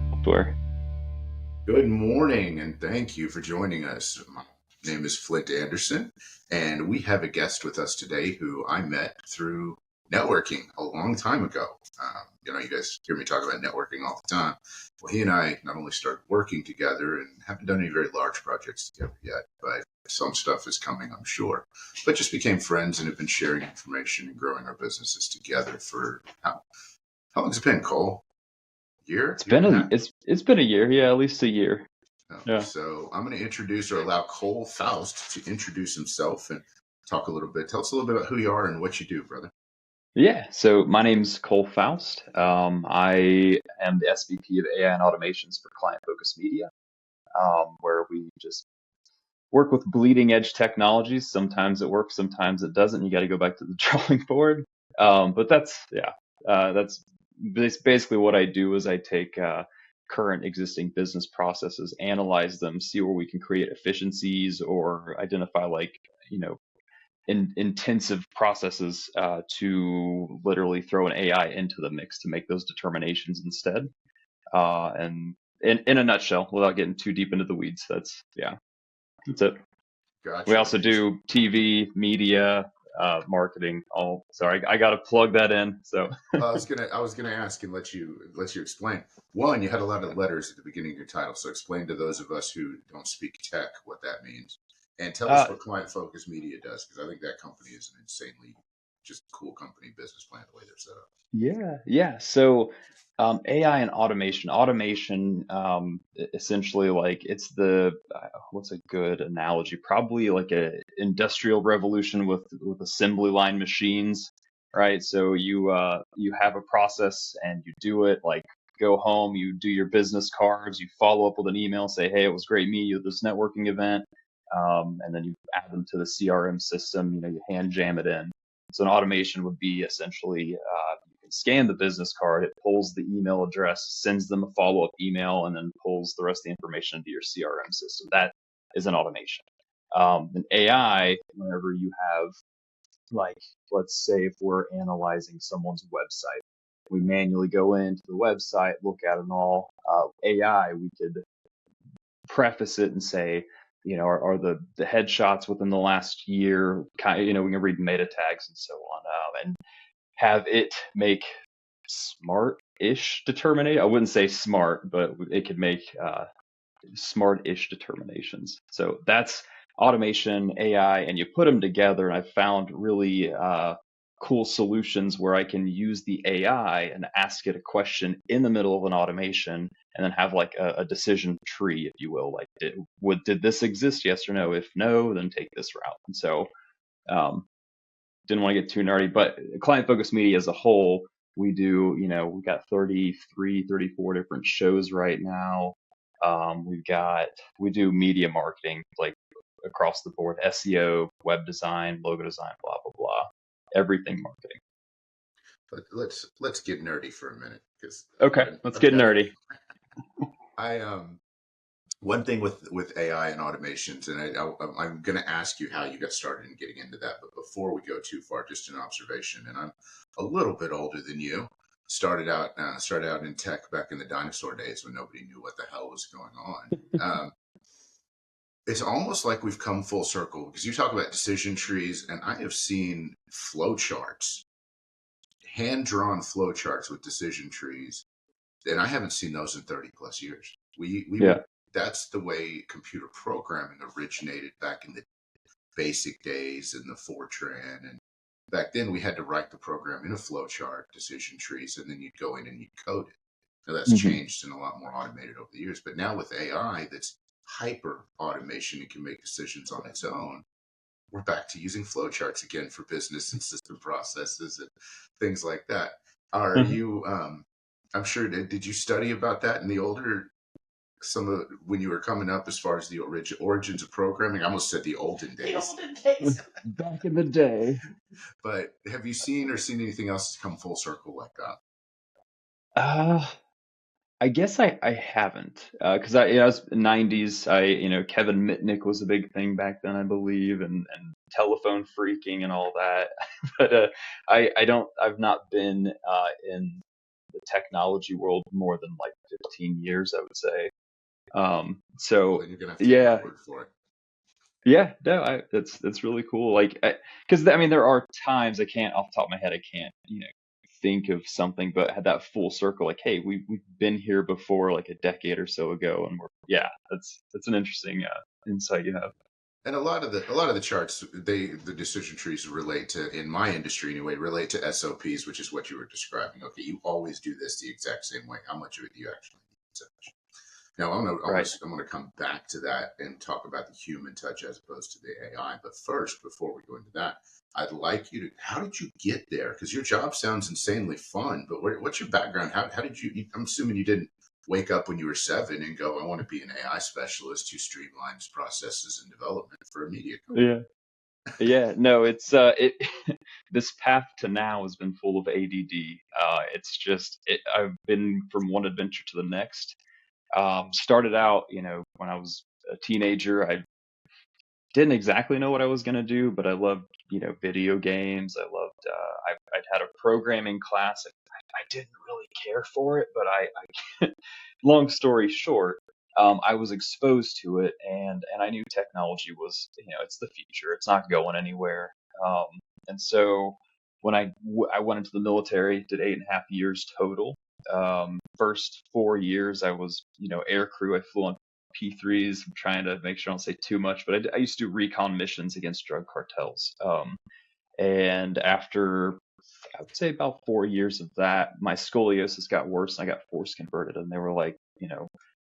Software. Good morning, and thank you for joining us. My name is Flint Anderson, and we have a guest with us today who I met through networking a long time ago. You guys hear me talk about networking all the time. Well, he and I not only started working together and haven't done any very large projects together yet, but some stuff is coming, I'm sure. But just became friends and have been sharing information and growing our businesses together for how long has it been, Cole? Year? It's been Year and a a half? it's been a year, yeah, at least a year. Yeah. So I'm going to introduce or allow Cole Faust to introduce himself and talk a little bit. Tell us a little bit about who you are and what you do, brother. Yeah. So my name's Cole Faust. I am the SVP of AI and automations for Client Focused Media, where we just work with bleeding edge technologies. Sometimes it works, sometimes it doesn't. You got to go back to the drawing board. But that's basically what I do is I take current existing business processes, analyze them, see where we can create efficiencies or identify intensive processes to literally throw an AI into the mix to make those determinations instead. And in a nutshell, without getting too deep into the weeds, that's it. We Gotcha. also do TV, media, marketing. Sorry, I got to plug that in. So I was gonna ask and let you explain. One, you had a lot of letters at the beginning of your title, so explain to those of us who don't speak tech what that means, and tell us what Client Focused Media does, because I think that company is an insanely just cool company business plan the way they're set up. yeah. So AI and automation, essentially like it's what's a good analogy? Probably like a industrial revolution with assembly line machines, right? So you have a process and you do it like go home, you do your business cards, you follow up with an email, say, hey, it was great meeting you at this networking event, and then you add them to the CRM system. You hand jam it in. So an automation would be essentially you can scan the business card, it pulls the email address, sends them a follow-up email, and then pulls the rest of the information into your CRM system. That is an automation. An AI, whenever you have, like, let's say if we're analyzing someone's website, we manually go into the website, look at it all. AI, we could preface it and say, are the headshots within the last year we can read meta tags and so on, and have it make smart-ish determination. I wouldn't say smart, but it could make smart-ish determinations. So that's automation, AI, and you put them together, and I've found really cool solutions where I can use the AI and ask it a question in the middle of an automation and then have like a decision tree, if you will. Like, did this exist? Yes or no? If no, then take this route. And so didn't want to get too nerdy, but Client Focused Media as a whole, we do, we've got 33, 34 different shows right now. We do media marketing, like across the board, SEO, web design, logo design, blah, blah, blah, everything marketing. But let's get nerdy for a minute, because okay, let's get nerdy. One thing with AI and automations, and I'm going to ask you how you got started in getting into that. But before we go too far, just an observation, and I'm a little bit older than you. Started out in tech back in the dinosaur days when nobody knew what the hell was going on. It's almost like we've come full circle, because you talk about decision trees, and I have seen flowcharts, hand-drawn flowcharts with decision trees, and I haven't seen those in 30 plus years. That's the way computer programming originated back in the basic days in the Fortran. And back then we had to write the program in a flowchart, decision trees, and then you'd go in and you'd code it. Now that's changed and a lot more automated over the years. But now with AI, that's hyper automation and can make decisions on its own. We're back to using flowcharts again for business and system processes and things like that. Are you, I'm sure, did you study about that in the older, when you were coming up, as far as the origins of programming? I almost said the olden days. Back in the day. But have you seen anything else come full circle like that? I guess I haven't, because I was in the 90s. Kevin Mitnick was a big thing back then, I believe, and telephone freaking and all that. But I've not been in the technology world more than like 15 years, I would say. Well, So then you're gonna have to take my yeah, word for it. yeah, no, that's really cool. Like, because I mean, there are times I can't, off the top of my head, I can't, think of something, but had that full circle, like, hey, we've been here before, like a decade or so ago, and yeah, that's an interesting insight you have. And a lot of the charts, the decision trees relate to, in my industry anyway, relate to SOPs, which is what you were describing. Okay, you always do this the exact same way. How much of it do you actually need to touch? Now, Right. I'm gonna come back to that and talk about the human touch as opposed to the AI. But first, before we go into that, I'd like you to. How did you get there? Because your job sounds insanely fun. But what's your background? How did you? I'm assuming you didn't wake up when you were 7 and go, "I want to be an AI specialist who streamlines processes and development for a media company." Yeah. Yeah, no, it's it this path to now has been full of ADD. It's just I've been from one adventure to the next. Started out, when I was a teenager. I didn't exactly know what I was going to do, but I loved, video games. I loved, I'd had a programming class. I didn't really care for it, but long story short, I was exposed to it, and I knew technology was, it's the future. It's not going anywhere. Um, and so when I went into the military, did 8.5 years total. First 4 years, I was, air crew. I flew on P3s. I'm trying to make sure I don't say too much, but I used to do recon missions against drug cartels. And after, I would say, about 4 years of that, my scoliosis got worse and I got force converted. And they were like,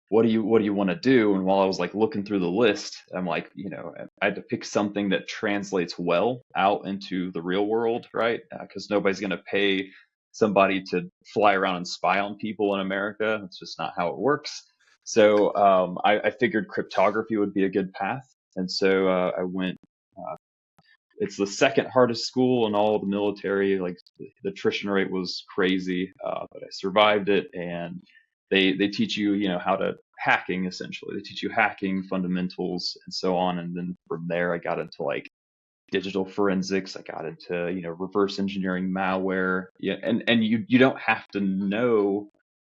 what do you want to do? And while I was like looking through the list, I'm like, I had to pick something that translates well out into the real world, right? Because nobody's going to pay somebody to fly around and spy on people in America. It's just not how it works. So I figured cryptography would be a good path, and so I went. Uh, it's the second hardest school in all of the military. Like the attrition rate was crazy, but I survived it. And they teach you, how to hacking essentially. They teach you hacking fundamentals and so on. And then from there, I got into like digital forensics. I got into, reverse engineering malware. Yeah, and you don't have to know,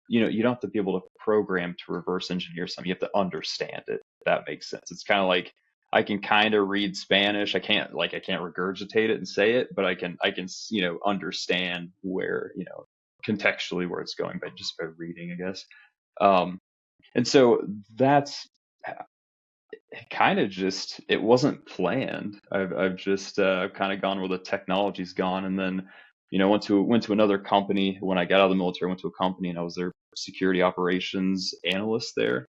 you don't have to be able to program to reverse engineer something. You have to understand it. If that makes sense. It's kind of like I can kind of read Spanish. I can't regurgitate it and say it, but I can understand where, contextually where it's going by just by reading, I guess. Um, and so that's kind of just, it wasn't planned. I've just kind of gone where the technology's gone, and then went to another company. When I got out of the military, I went to a company and I was their security operations analyst there.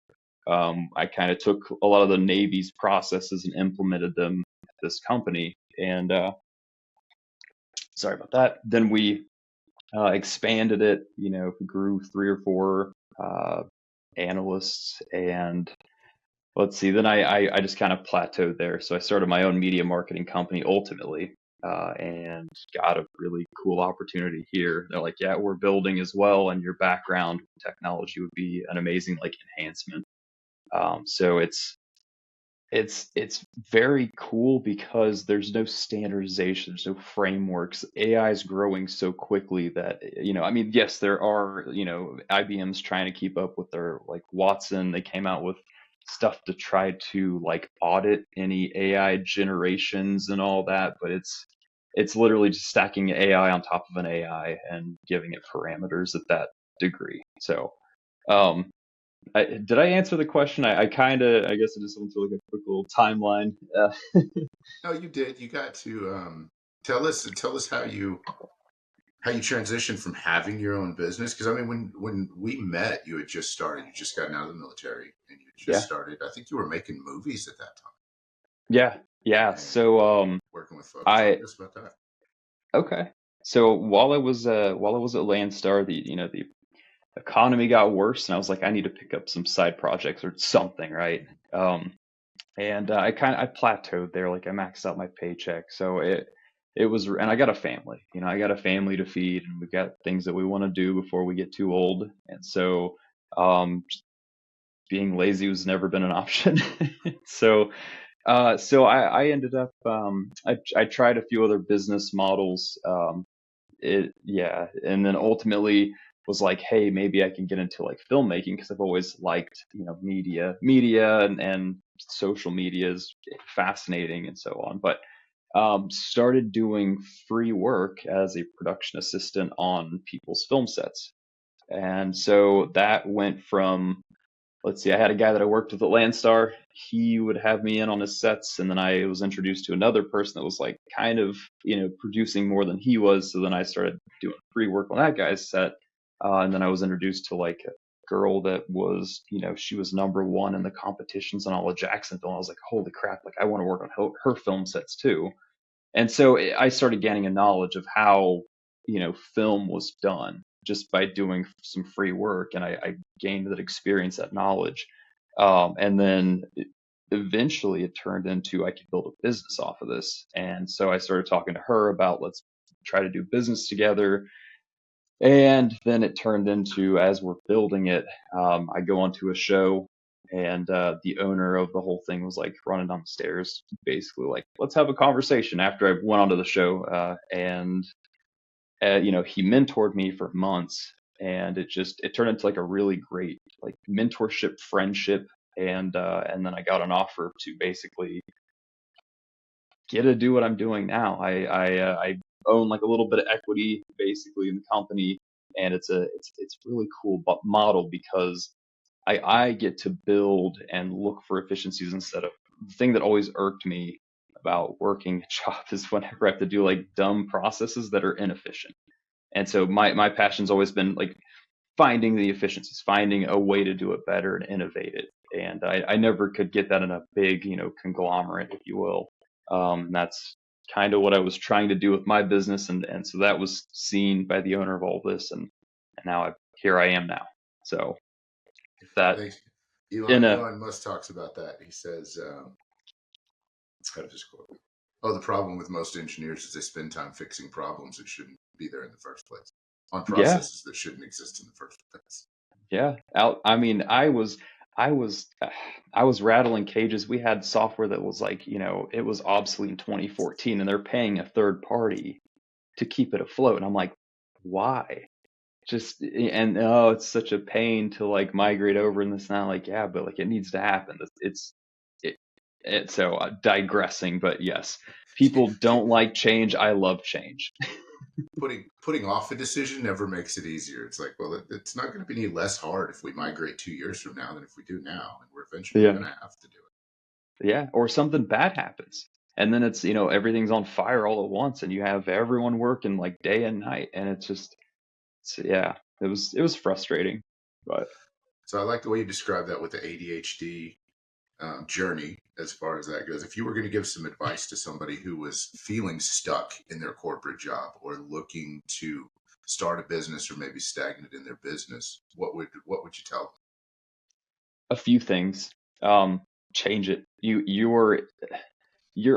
I kind of took a lot of the Navy's processes and implemented them at this company, and sorry about that. Then we expanded it. Grew 3 or 4 analysts, and let's see. Then I just kind of plateaued there. So I started my own media marketing company ultimately, and got a really cool opportunity here. They're like, yeah, we're building as well, and your background in technology would be an amazing like enhancement. So it's very cool because there's no standardization, there's no frameworks. AI is growing so quickly that, I mean, yes, there are, IBM's trying to keep up with their like Watson. They came out with stuff to try to like audit any AI generations and all that, but it's literally just stacking AI on top of an AI and giving it parameters at that degree. So um, did I answer the question? I kind of, I guess I just went through like a quick little timeline. No, you did. You got to tell us how you transitioned from having your own business. Because I mean, when we met, you had just started. You just gotten out of the military, and you just Yeah, started. I think you were making movies at that yeah, yeah. time and So, working with folks. Talk I to us about that. okay. So while I was at Landstar, the economy got worse, and I was like, I need to pick up some side projects or something, right? And I plateaued there. Like I maxed out my paycheck, so it was, and I got a family. I got a family to feed, and we got things that we want to do before we get too old. And so, just being lazy was never been an option. So So I ended up I tried a few other business models. Yeah, and then ultimately was like, hey, maybe I can get into like filmmaking because I've always liked, media and social media is fascinating and so on. But started doing free work as a production assistant on people's film sets. And so that went from, let's see, I had a guy that I worked with at Landstar. He would have me in on his sets, and then I was introduced to another person that was like kind of, producing more than he was. So then I started doing free work on that guy's set. And then I was introduced to like a girl that was, she was number one in the competitions and all of Jacksonville. And I was like, holy crap, like I want to work on her film sets too. And so I started gaining a knowledge of how, film was done just by doing some free work. And I gained that experience, that knowledge. And then eventually it turned into I could build a business off of this. And so I started talking to her about let's try to do business together. And then it turned into, as we're building it, I go onto a show, and the owner of the whole thing was like running down the stairs, basically like, let's have a conversation after I went onto the show. He mentored me for months, and it turned into like a really great like mentorship, friendship. And then I got an offer to basically get to do what I'm doing now. I own like a little bit of equity basically in the company, and it's really cool model because I get to build and look for efficiencies instead of the thing that always irked me about working a job is whenever I have to do like dumb processes that are inefficient. And so my passion's always been like finding the efficiencies, finding a way to do it better and innovate it. And I never could get that in a big, conglomerate, if you will. That's kind of what I was trying to do with my business. And so that was seen by the owner of all this. And now here I am now. So if I that think in a, Elon Musk talks about that. He says, how does this quote? Oh, the problem with most engineers is they spend time fixing problems that shouldn't be there in the first place, on yeah, processes that shouldn't exist in the first place. yeah. I mean, I was, I was rattling cages. We had software that was like, it was obsolete in 2014 and they're paying a third party to keep it afloat. And I'm like, why? And oh, it's such a pain to like migrate over and this and that. Like, yeah, but like it needs to happen. It, so digressing, but yes, people don't like change. I love change. Putting off a decision never makes it easier. It's like, well, it's not going to be any less hard if we migrate 2 years from now than if we do now, and we're eventually Yeah. going to have to do it. Yeah. Or something bad happens. And then it's, everything's on fire all at once and you have everyone working like day and night. And yeah, it was frustrating, but So I like the way you describe that with the ADHD journey as far as that goes. If you were going to give some advice to somebody who was feeling stuck in their corporate job or looking to start a business or maybe stagnant in their business, what would you tell a few things. Um, Change it. You're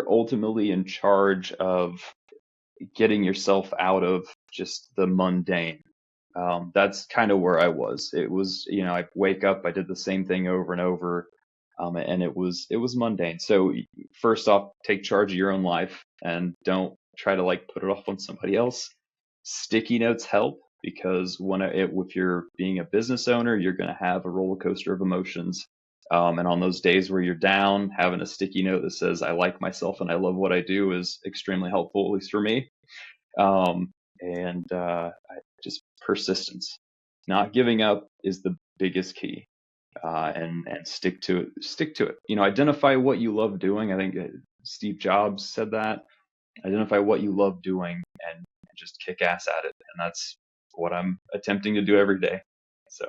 ultimately in charge of getting yourself out of just the mundane. That's kind of where I was. It was, I wake up, I did the same thing over and over, and it was mundane. So first off, take charge of your own life and don't try to like put it off on somebody else. Sticky notes help because if you're being a business owner, you're going to have a roller coaster of emotions. And on those days where you're down, having a sticky note that says "I like myself and I love what I do" is extremely helpful, at least for me. And just persistence, not giving up is the biggest key. And stick to it. Stick to it. Identify what you love doing. I think Steve Jobs said that. Identify what you love doing and just kick ass at it. And that's what I'm attempting to do every day. So,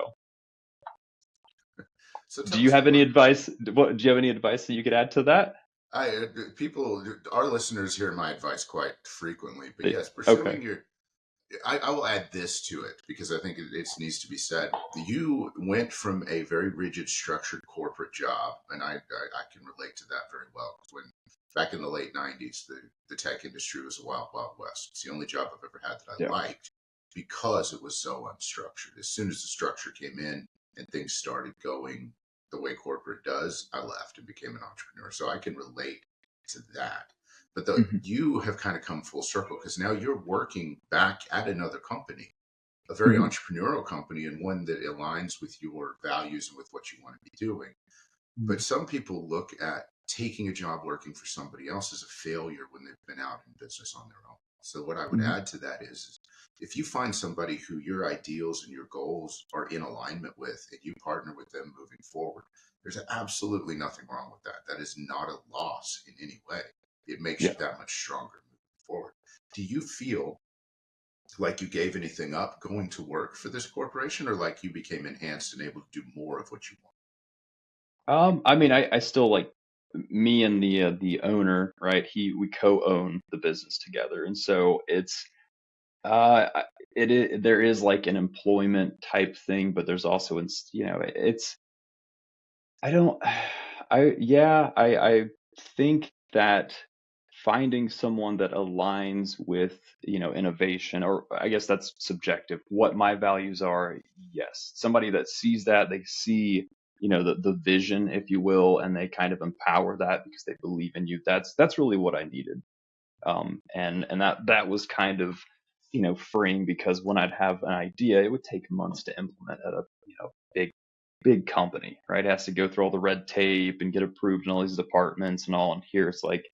so do tell you us have any more. advice? Do you have any advice that you could add to that? People, our listeners hear my advice quite frequently, but yes, Okay. pursuing your I will add this to it because I think it needs to be said. You went from a very rigid, structured corporate job, and I can relate to that very well. When back in the late '90s, the tech industry was a wild, wild west. It's the only job I've ever had that I Yeah. liked because it was so unstructured. As soon as the structure came in and things started going the way corporate does, I left and became an entrepreneur. So I can relate to that. But Hmm. you have kind of come full circle because now you're working back at another company, a very Hmm. entrepreneurial company, and one that aligns with your values and with what you want to be doing. But some people look at taking a job working for somebody else as a failure when they've been out in business on their own. So what I would Hmm. add to that is if you find somebody who your ideals and your goals are in alignment with and you partner with them moving forward, there's absolutely nothing wrong with that. That is not a loss in any way. It makes Yeah. you that much stronger moving forward. Do you feel like you gave anything up going to work for this corporation or like you became enhanced and able to do more of what you want? I mean, I still like me and the owner, right? We co-own the business together, and so I- there is like an employment type thing, but there's also it's I don't I think that finding someone that aligns with, innovation, or I guess that's subjective. What my values are, yes. Somebody that sees that, they see, the vision, if you will, and they kind of empower that because they believe in you. That's really what I needed. And that was kind of, freeing because when I'd have an idea, it would take months to implement at a, big company, right? It has to go through all the red tape and get approved in all these departments and all. And here it's like,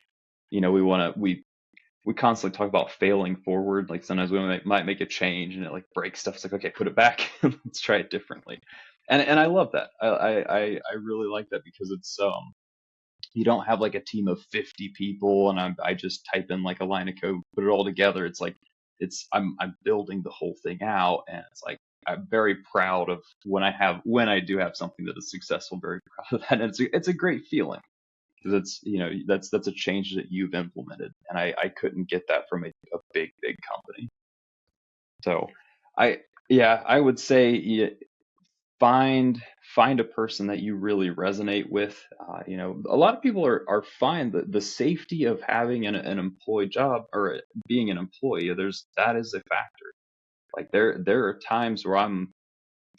we constantly talk about failing forward. Like sometimes we might make a change and it like breaks stuff. It's like, okay, put it back. Let's try it differently. And I love that. I really like that because it's you don't have like a team of 50 people and I just type in like a line of code, put it all together. It's like I'm building the whole thing out, and it's like I'm very proud of when I do have something that is successful. Very proud of that. And it's a great feeling because that's a change that you've implemented, and I couldn't get that from a big company. So I yeah, I would say, yeah, find a person that you really resonate with. A lot of people are fine. The safety of having an employed job or being an employee, that is a factor. Like there are times where I'm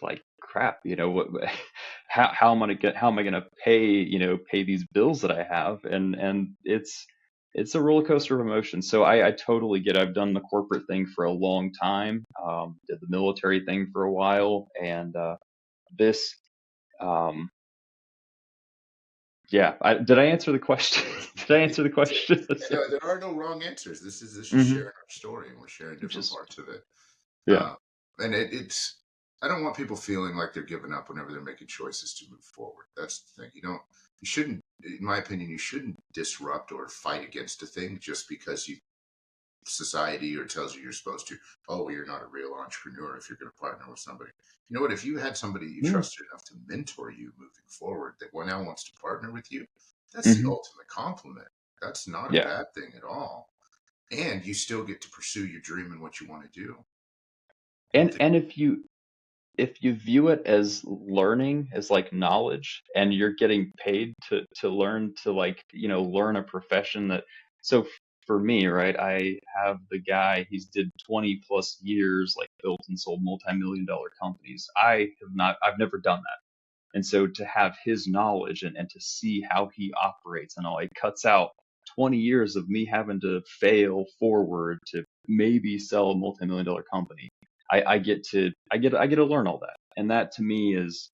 like, crap, what, how am I gonna pay these bills that I have, and it's a roller coaster of emotions. So I totally get. I've done the corporate thing for a long time. Did the military thing for a while, and this um, yeah. Did I answer the question? Did I answer the question? No, there are no wrong answers. This is Hmm. sharing our story, and we're sharing Which different is, parts of it. yeah. Uh, and it's I don't want people feeling like they're giving up whenever they're making choices to move forward. That's the thing. You shouldn't, in my opinion, you shouldn't disrupt or fight against a thing just because society or tells you you're supposed to. Oh, you're not a real entrepreneur if you're going to partner with somebody. You know what? If you had somebody you Yeah. trusted enough to mentor you moving forward that now wants to partner with you, that's the Hmm. ultimate compliment. That's not a Yeah. bad thing at all. And you still get to pursue your dream and what you want to do. I don't think. And if you view it as learning, as like knowledge, and you're getting paid to learn, to like, learn a profession that, so for me, right, I have the guy, he's did 20 plus years, like built and sold multi-million dollar companies. I've never done that. And so to have his knowledge, and to see how he operates and all, it cuts out 20 years of me having to fail forward to maybe sell a multi-million dollar company. I get to learn all that. And that to me is,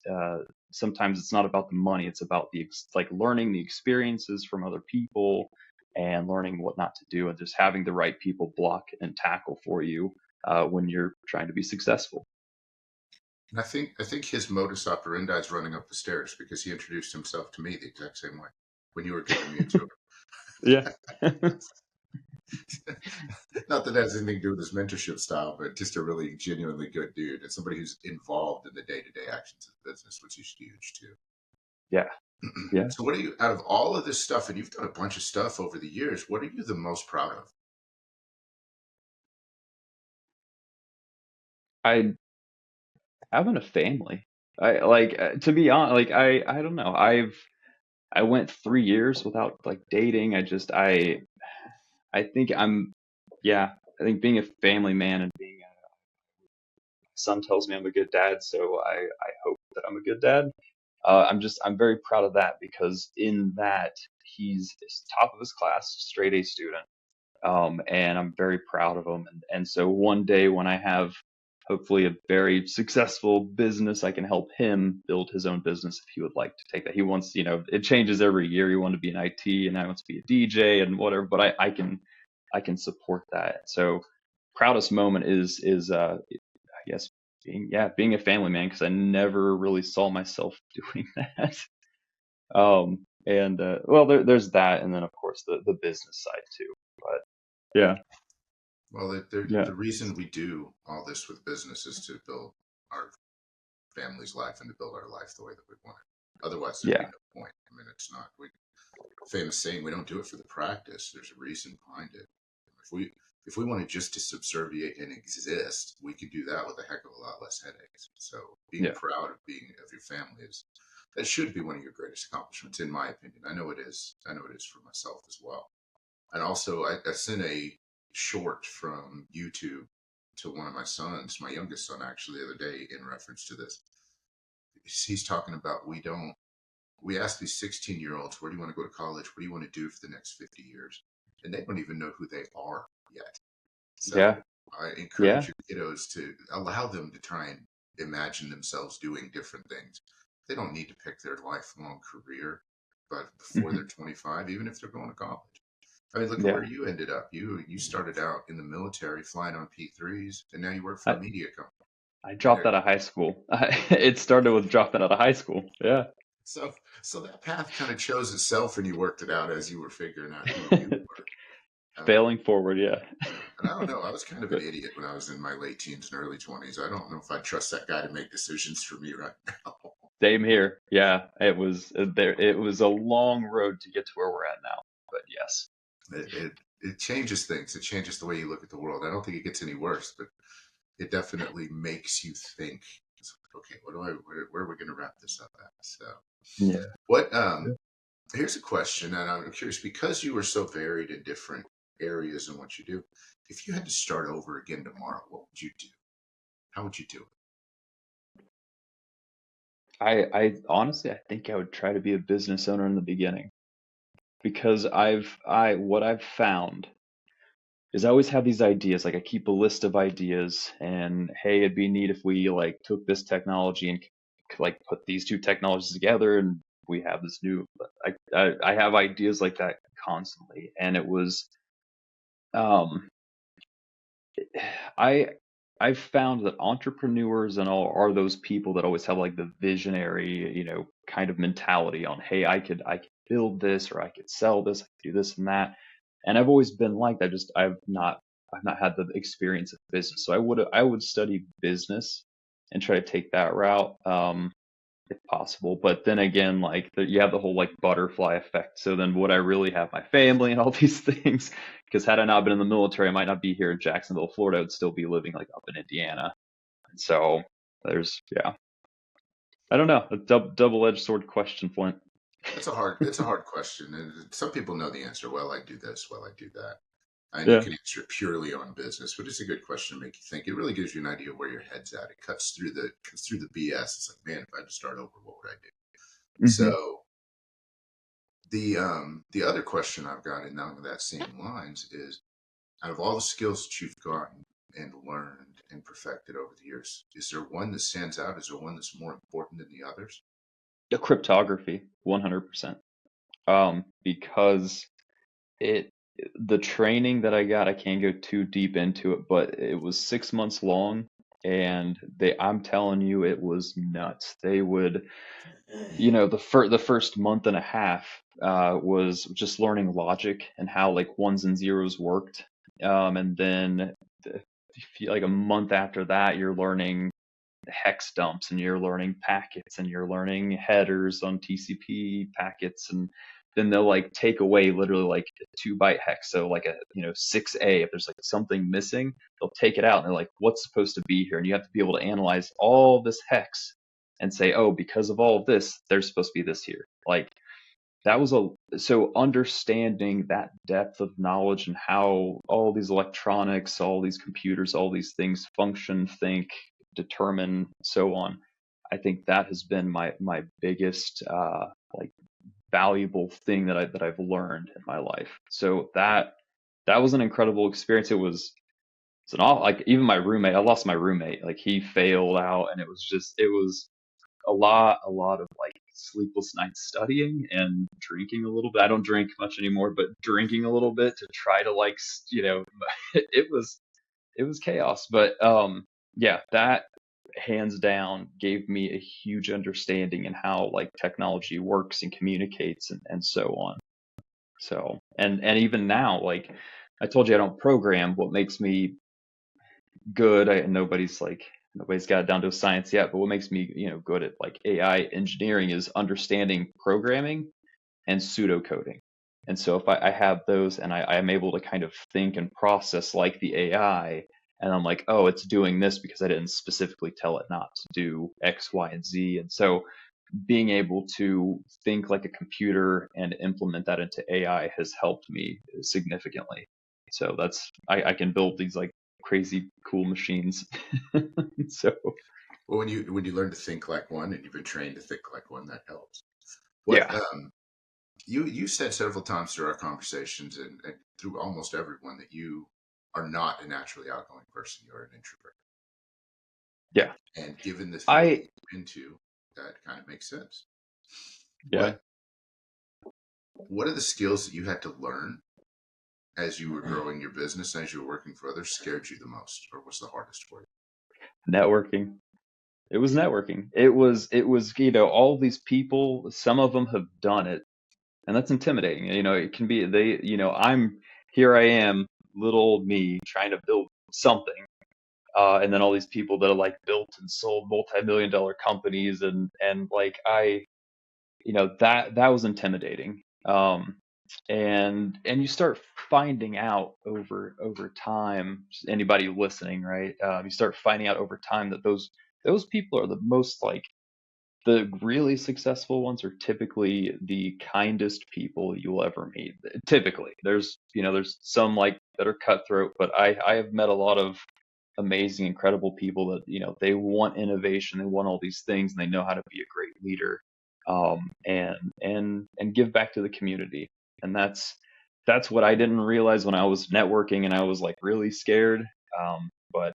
sometimes it's not about the money. It's about like learning the experiences from other people and learning what not to do, and just having the right people block and tackle for you, when you're trying to be successful. And I think his modus operandi is running up the stairs because he introduced himself to me the exact same way when you were giving me a tour. Yeah. Not that it has anything to do with his mentorship style, but just a really genuinely good dude and somebody who's involved in the day to day actions of the business, which is huge too. Yeah. Yeah. So, what are you, out of all of this stuff, and you've done a bunch of stuff over the years, what are you the most proud of? I having a family. I like, to be honest, like I don't know. I went 3 years without like dating. I think yeah, I think being a family man and being son tells me I'm a good dad, so I hope that I'm a good dad. I'm very proud of that because in that he's top of his class, straight A student. And I'm very proud of him. And so one day when I have hopefully a very successful business, I can help him build his own business if he would like to take that. He wants, it changes every year. He wanted to be in IT and I want to be a DJ and whatever, but I can support that. So proudest moment is I guess being a family man because I never really saw myself doing that. And well, there's that, and then of course the business side too. But yeah, Well, yeah, the reason we do all this with business is to build our family's life and to build our life the way that we want it. Otherwise, there'd be yeah, no point. I mean, it's not. Famous saying, we don't do it for the practice. There's a reason behind it. If we wanted just to subserviate and exist, we could do that with a heck of a lot less headaches. So being yeah, proud of your family is that should be one of your greatest accomplishments, in my opinion. I know it is. I know it is for myself as well. And also, I sent a short from YouTube to one of my sons, my youngest son, actually, the other day, in reference to this. He's talking about we ask these 16-year-olds, where do you want to go to college? What do you want to do for the next 50 years? And they don't even know who they are yet. yeah, So I yeah. encourage your kiddos to allow them to try and imagine themselves doing different things. They don't need to pick their lifelong career, but before they're Hmm. 25, even if they're going to college. I mean, look at where Yeah. you ended up. You started out in the military flying on P3s, and now you work for I a media company. I I mean, dropped out of high school. It started with dropping out of high school. Yeah, so that path kind of chose itself, and you worked it out as you were figuring out who you were. failing forward. Yeah, And I don't know. I was kind of an but idiot when I was in my late teens and early 20s. I don't know if I trust that guy to make decisions for me right now. same here. Yeah, it was there. It was a long road to get to where we're at now. But yes. It changes things. It changes the way you look at the world. I don't think it gets any worse, but it definitely makes you think. It's like, okay, where are we going to wrap this up at? So, Yeah. what? Here's a question, and I'm curious because you were so varied in different areas in what you do. If you had to start over again tomorrow, what would you do? How would you do I honestly I think I would try to be a business owner in the beginning because what I've found is I always have these ideas. Like I keep a list of ideas, and hey, it'd be neat if we like took this technology and like put these two technologies together, and we have this new. I have ideas like that constantly, and it was um I I've found that entrepreneurs and all are those people that always have like the visionary, kind of mentality on, hey, I could build this or I could sell this, I could do this and that. And I've always been like that, just I've not had the experience of business. So I would study business and try to take that route. If possible. But then again, like you have the whole like butterfly effect. So then would I really have my family and all these things? Because had I not been in the military, I might not be here in Jacksonville, Florida. I'd still be living like up in Indiana. And so yeah, I don't know. A double-edged sword question, Flint. it's a hard question, and some people know the answer. Well, I do this. Well, I do that. And you Yeah. can answer it purely on business, but it's a good question to make you think. It really gives you an idea of where your head's at. It cuts through the BS. It's like, man, if I had to start over, what would I do? Hmm. So the other question I've got in along that same lines is, out of all the skills that you've gotten and learned and perfected over the years, is there one that stands out? Is there one that's more important than the others? The cryptography, 100%. Because it the training that I got, I can't go too deep into it, but it was 6 months long, and I'm telling you, it was nuts. They would, the first month and a half was just learning logic and how like ones and zeros worked, and then the, like a month after that, you're learning hex dumps and you're learning packets and you're learning headers on TCP packets, and then they'll like take away literally like a 2 byte hex. So like a 6A, if there's like something missing, they'll take it out and they're like, what's supposed to be here? And you have to be able to analyze all this hex and say, oh, because of all of this, there's supposed to be this here. Like that was so understanding that depth of knowledge and how all these electronics, all these computers, all these things function, think, determine, so on. I think that has been my biggest like valuable thing that I've learned in my life. So that was an incredible experience. It's an awful, like even my roommate, I lost my roommate. Like he failed out, and it was a lot of like sleepless nights studying and drinking a little bit. I don't drink much anymore, but drinking a little bit to try to like it was chaos. But yeah, that hands down gave me a huge understanding in how like technology works and communicates and so on. So and even now, like I told you, I don't program. What makes me good, nobody's got it down to a science yet, but what makes me, good at like AI engineering is understanding programming and pseudocoding. And so if I have those and I'm able to kind of think and process like the AI, and I'm like, oh, it's doing this because I didn't specifically tell it not to do X, Y, and Z. And so being able to think like a computer and implement that into AI has helped me significantly. So I can build these like crazy cool machines. So Well, when you learn to think like one and you've been trained to think like one, that helps. What yeah, you said several times through our conversations and through almost everyone that you are not a naturally outgoing person. You're an introvert. yeah, And given the field that I you're into, that kind of makes sense. yeah. What are the skills that you had to learn as you were growing your business and as you were working for others scared you the most or was the hardest for you? Networking. It was networking. It was all these people. Some of them have done it, and that's intimidating. It can be I'm here. I am little old me trying to build something, and then all these people that are like built and sold multi-million-dollar companies, and like that was intimidating. And you start finding out over time, just anybody listening, right? You start finding out over time that those people are the most like the really successful ones are typically the kindest people you'll ever meet. Typically, there's some like that are cutthroat, but I have met a lot of amazing, incredible people that they want innovation, they want all these things, and they know how to be a great leader, and give back to the community. And that's what I didn't realize when I was networking and I was like really scared. But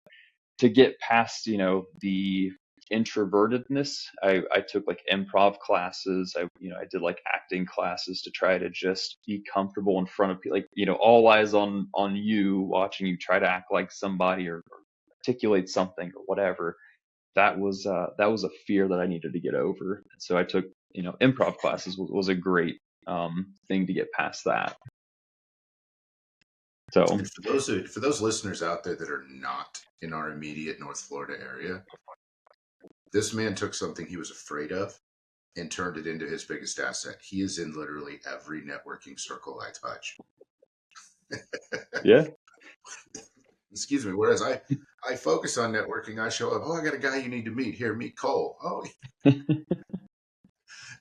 to get past the introvertedness, I took like improv classes. I did like acting classes to try to just be comfortable in front of people, like all eyes on you, watching you try to act like somebody, or articulate something or whatever. That was a fear that I needed to get over. And so I took improv classes was a great thing to get past that. So And for those listeners out there that are not in our immediate North Florida area, this man took something he was afraid of and turned it into his biggest asset. He is in literally every networking circle I touch. yeah. Excuse me. Whereas I focus on networking, I show up. Oh, I got a guy you need to meet. Here, meet Cole. Oh,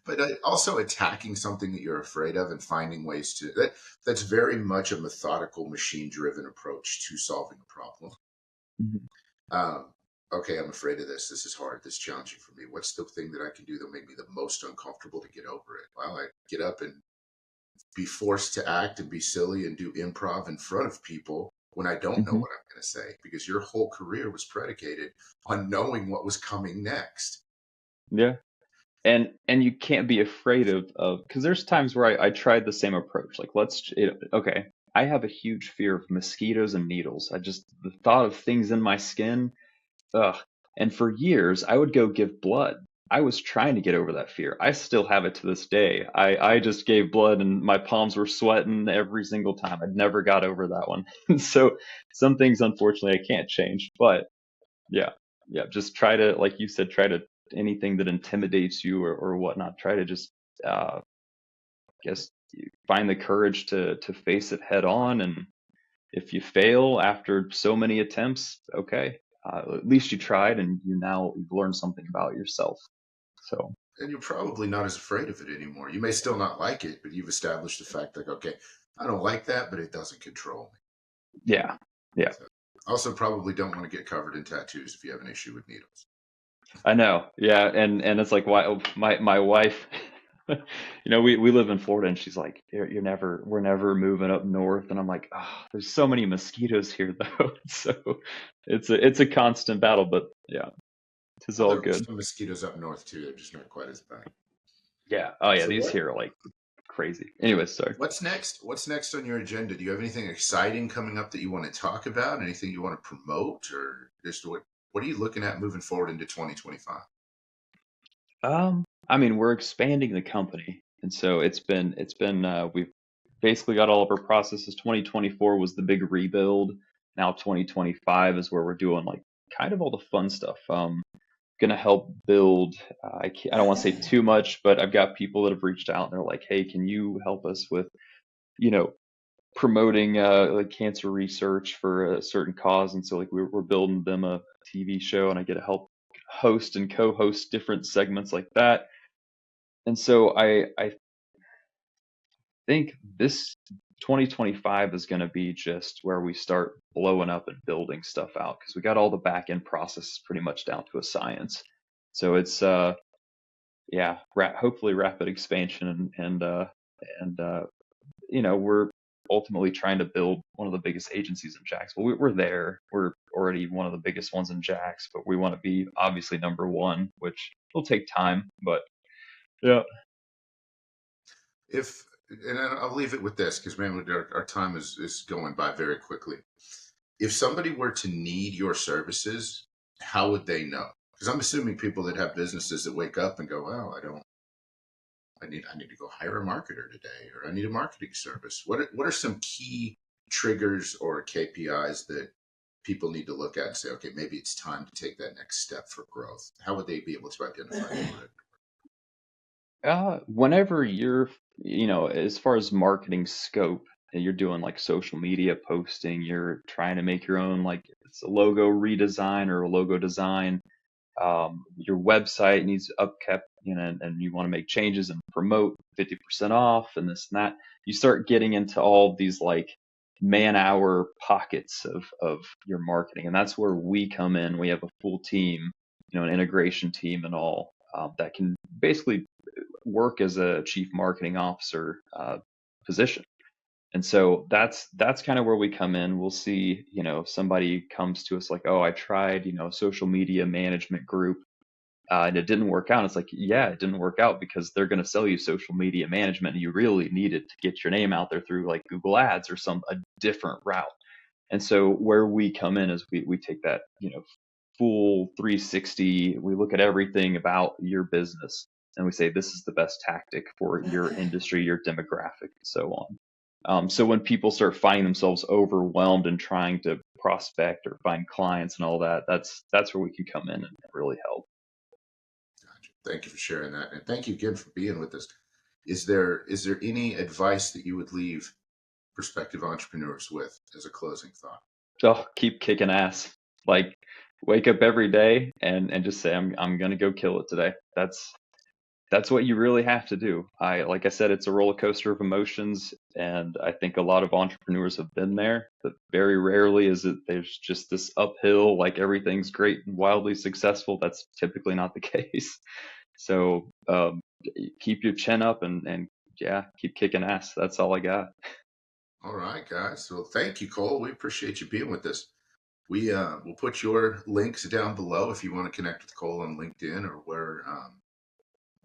but also attacking something that you're afraid of and finding ways to that's very much a methodical, machine-driven approach to solving a problem. Mhm. Um, okay, I'm afraid of this. This is hard. This is challenging for me. What's the thing that I can do that'll make me the most uncomfortable to get over it? Well, I get up and be forced to act and be silly and do improv in front of people when I don't know Mhm. what I'm going to say, because your whole career was predicated on knowing what was coming next. Yeah. And you can't be afraid of because there's times where I tried the same approach. Like okay, I have a huge fear of mosquitoes and needles. The thought of things in my skin, ugh. And for years I would go give blood. I was trying to get over that fear. I still have it to this day. I just gave blood and my palms were sweating every single time. I'd never got over that one. So some things unfortunately I can't change, but yeah, yeah. Just try to, like you said, try to anything that intimidates you or whatnot. Try to just, guess, find the courage to face it head on. And if you fail after so many attempts, okay, at least you tried, and you've learned something about yourself. So And you're probably not as afraid of it anymore. You may still not like it, but you've established the fact like, okay, I don't like that, but it doesn't control me. yeah, yeah. So, also, probably don't want to get covered in tattoos if you have an issue with needles. I know. Yeah. And it's like, why my wife, we live in Florida and she's like, we're never moving up north. And I'm like, oh, there's so many mosquitoes here though. So it's a constant battle, but yeah, it's Well, all there are good. some mosquitoes up north too. They're just not quite as bad. Yeah. Oh yeah. So These what? here are like crazy. Anyways, sorry. What's next? What's next on your agenda? Do you have anything exciting coming up that you want to talk about? Anything you want to promote, or just what are you looking at moving forward into 2025? I mean, we're expanding the company, and so we've basically got all of our processes. 2024 was the big rebuild. Now 2025 is where we're doing like kind of all the fun stuff. Gonna help build. I don't want to say too much, but I've got people that have reached out and they're like, "Hey, can you help us with, you know, promoting like cancer research for a certain cause?" And so like we're building them a TV show, and I get to help host and co-host different segments like that. And so I think this 2025 is going to be just where we start blowing up and building stuff out because we got all the back end processes pretty much down to a science. So it's yeah, hopefully rapid expansion and we're ultimately trying to build one of the biggest agencies in Jacksonville. We're there. We're already one of the biggest ones in Jax, but we want to be obviously number one, which will take time, but yeah. If and I'll leave it with this because man, our time is going by very quickly. If somebody were to need your services, how would they know? Because I'm assuming people that have businesses that wake up and go, "Well, I need to go hire a marketer today, or I need a marketing service." What are some key triggers or KPIs that people need to look at and say, okay, maybe it's time to take that next step for growth? How would they be able to identify that? Whenever as far as marketing scope, you're doing like social media posting, you're trying to make your own, like it's a logo redesign or a logo design, your website needs upkept, and you want to make changes and promote 50% off and this and that. You start getting into all these like man hour pockets of your marketing. And that's where we come in. We have a full team, an integration team and all, that can basically work as a chief marketing officer position. And so that's kind of where we come in. We'll see, somebody comes to us like, oh, I tried, social media management group, and it didn't work out. It's like, yeah, it didn't work out because they're going to sell you social media management, and you really needed to get your name out there through like Google Ads or a different route. And so where we come in is we take that, full 360. We look at everything about your business and we say, this is the best tactic for your industry, your demographic, and so on. So when people start finding themselves overwhelmed and trying to prospect or find clients and all that, that's where we can come in and really help. Gotcha. Thank you for sharing that, and thank you again for being with us. Is there any advice that you would leave prospective entrepreneurs with as a closing thought? Oh, keep kicking ass. Like wake up every day and just say, I'm gonna go kill it today. That's what you really have to do. Like I said, it's a roller coaster of emotions, and I think a lot of entrepreneurs have been there, but very rarely is it there's just this uphill, like everything's great and wildly successful. That's typically not the case. So keep your chin up and yeah, keep kicking ass. That's all I got. All right, guys. Well, thank you, Cole. We appreciate you being with us. We'll put your links down below if you want to connect with Cole on LinkedIn or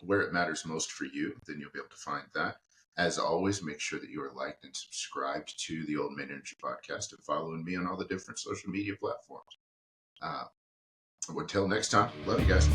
where it matters most for you. Then you'll be able to find that. As always, make sure that you are liked and subscribed to the Old Man Energy Podcast and following me on all the different social media platforms. Until next time, love you guys.